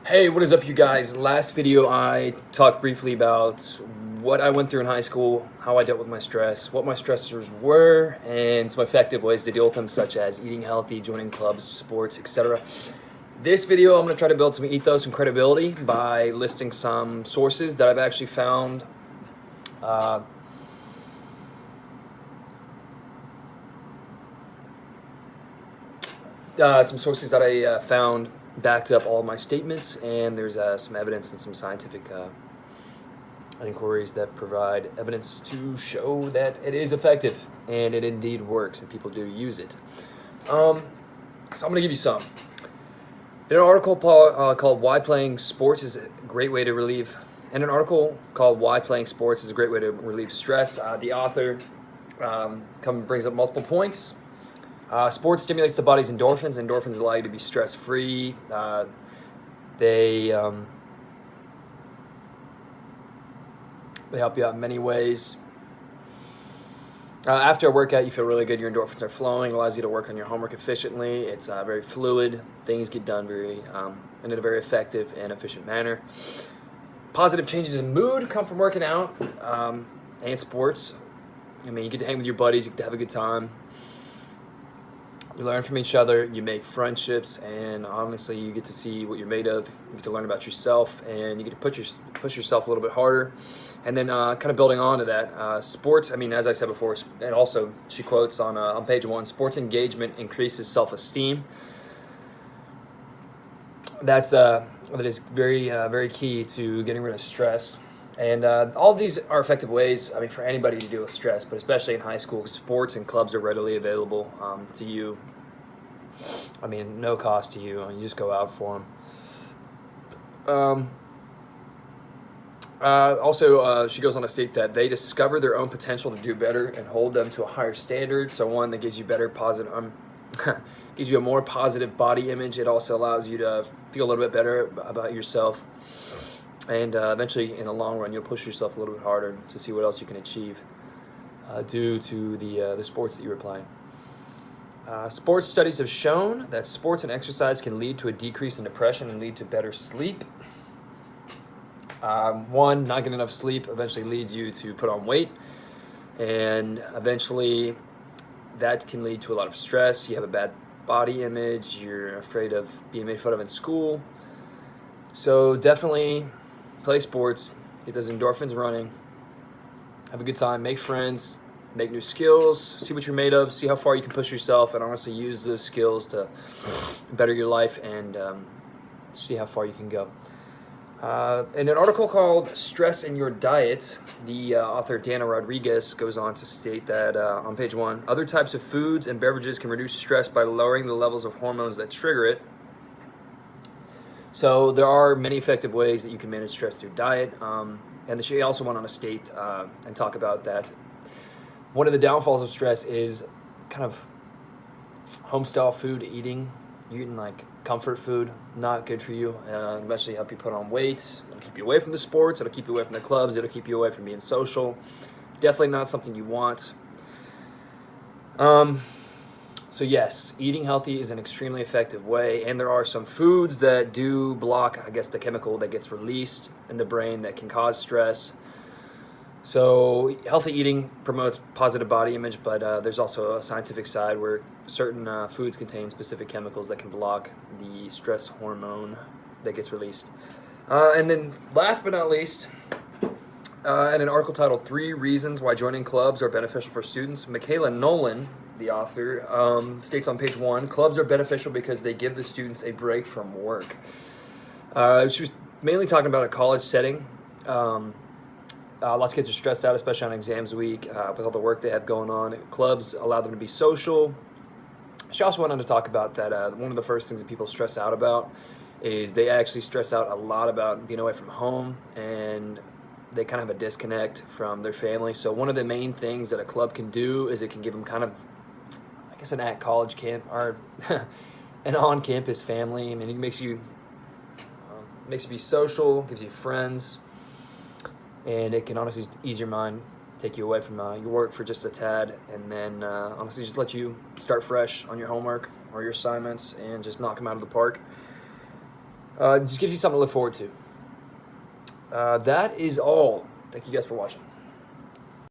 Hey, what is up, you guys? Last video I talked briefly about what I went through in high school, how I dealt with my stress, what my stressors were, and some effective ways to deal with them, such as eating healthy, joining clubs, sports, etc. This video, I'm going to try to build some ethos and credibility by listing some sources that I've actually found some sources that I found backed up all my statements, and there's some evidence and some scientific inquiries that provide evidence to show that it is effective and it indeed works and people do use it. So I'm going to give you some. In an article called "Why Playing Sports is a Great Way to Relieve," stress, the author brings up multiple points. Sports stimulates the body's endorphins. Endorphins allow you to be stress-free. They help you out in many ways. After a workout, you feel really good. Your endorphins are flowing, allows you to work on your homework efficiently. It's very fluid. Things get done in a very effective and efficient manner. Positive changes in mood come from working out and sports. I mean, you get to hang with your buddies. You get to have a good time. You learn from each other, you make friendships, and honestly, you get to see what you're made of. You get to learn about yourself, and you get to push yourself a little bit harder. And then kind of building on to that, sports, I mean, as I said before, and also she quotes on page 1, sports engagement increases self-esteem. That is very key to getting rid of stress. And all of these are effective ways, I mean, for anybody to deal with stress, but especially in high school, sports and clubs are readily available to you. I mean, no cost to you. You just go out for them. Also, she goes on to state that they discover their own potential to do better and hold them to a higher standard. So one that gives you gives you a more positive body image. It also allows you to feel a little bit better about yourself. And eventually, in the long run, you'll push yourself a little bit harder to see what else you can achieve due to the sports that you're playing. Sports studies have shown that sports and exercise can lead to a decrease in depression and lead to better sleep. Not getting enough sleep eventually leads you to put on weight, and eventually that can lead to a lot of stress. You have a bad body image, you're afraid of being made fun of in school. So definitely play sports, get those endorphins running, have a good time, make friends, make new skills, see what you're made of, see how far you can push yourself, and honestly use those skills to better your life and see how far you can go. In an article called "Stress in Your Diet," the author Dana Rodriguez goes on to state that on page 1, other types of foods and beverages can reduce stress by lowering the levels of hormones that trigger it. So there are many effective ways that you can manage stress through diet. And she also went on to state and talk about that one of the downfalls of stress is kind of home-style food eating. You're eating like comfort food, not good for you. Eventually help you put on weight. It'll keep you away from the sports. It'll keep you away from the clubs. It'll keep you away from being social. Definitely not something you want. So yes, eating healthy is an extremely effective way, and there are some foods that do block, I guess, the chemical that gets released in the brain that can cause stress. So healthy eating promotes positive body image, but there's also a scientific side where certain foods contain specific chemicals that can block the stress hormone that gets released. And then last but not least, in an article titled 3 Reasons Why Joining Clubs Are Beneficial for Students, Michaela Nolan, the author, states on page 1, clubs are beneficial because they give the students a break from work. She was mainly talking about a college setting. Lots of kids are stressed out, especially on exams week, with all the work they have going on. Clubs allow them to be social. She also went on to talk about that one of the first things that people stress out about is they actually stress out a lot about being away from home, and they kind of have a disconnect from their family. So one of the main things that a club can do is it can give them kind of, I guess, an at-college camp or an on-campus family. I mean, it makes you be social, gives you friends, and it can honestly ease your mind, take you away from your work for just a tad, and then honestly just let you start fresh on your homework or your assignments and just knock them out of the park. Just gives you something to look forward to. That is all. Thank you guys for watching.